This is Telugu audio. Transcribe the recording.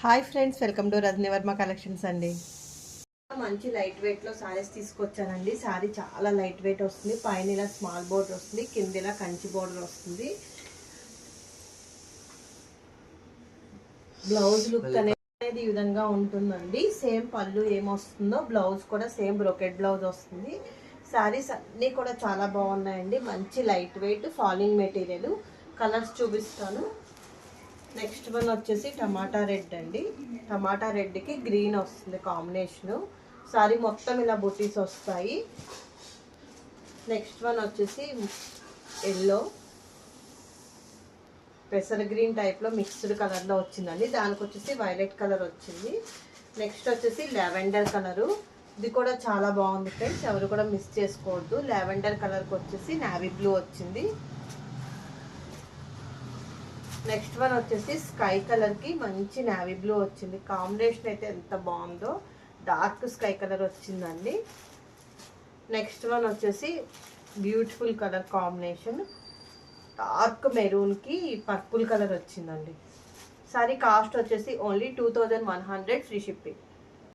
Hi friends, welcome to Rajani Varma collections అండి. మంచి లైట్ వెయిట్లో సారీస్ తీసుకొచ్చానండి. సారీ చాలా లైట్ వెయిట్ వస్తుంది. పైన ఇలా స్మాల్ బోర్డర్ వస్తుంది, కింద ఇలా కంచి బోర్డర్ వస్తుంది. బ్లౌజ్ లుక్ అనేది ఈ విధంగా ఉంటుందండి. సేమ్ పళ్ళు ఏమొస్తుందో బ్లౌజ్ కూడా సేమ్ బ్రోకెట్ బ్లౌజ్ వస్తుంది. సారీస్ అన్నీ కూడా చాలా బాగున్నాయండి. మంచి light weight falling material. Colours చూపిస్తాను. నెక్స్ట్ వన్ వచ్చేసి టమాటా రెడ్ అండి. టమాటా రెడ్కి గ్రీన్ వస్తుంది కాంబినేషను. సారీ మొత్తం ఇలా బుటీస్ వస్తాయి. నెక్స్ట్ వన్ వచ్చేసి ఎల్లో, పెసర గ్రీన్ టైప్లో మిక్స్డ్ కలర్లో వచ్చిందండి. దానికి వచ్చేసి వైలెట్ కలర్ వచ్చింది. నెక్స్ట్ వచ్చేసి లావెండర్ కలరు. ఇది కూడా చాలా బాగుంది ఫ్రెండ్స్, ఎవరు కూడా మిస్ చేసుకోవద్దు. లావెండర్ కలర్కి వచ్చేసి నావీ బ్లూ వచ్చింది. నెక్స్ట్ వన్ వచ్చేసి స్కై కలర్కి మంచి నావీ బ్లూ వచ్చింది. కాంబినేషన్ అయితే ఎంత బాగుందో. డార్క్ స్కై కలర్ వచ్చిందండి. నెక్స్ట్ వన్ వచ్చేసి బ్యూటిఫుల్ కలర్ కాంబినేషన్, డార్క్ మెరూన్కి పర్పుల్ కలర్ వచ్చిందండి. సారీ కాస్ట్ వచ్చేసి ఓన్లీ 2100 ఫ్రీ షిప్పింగ్.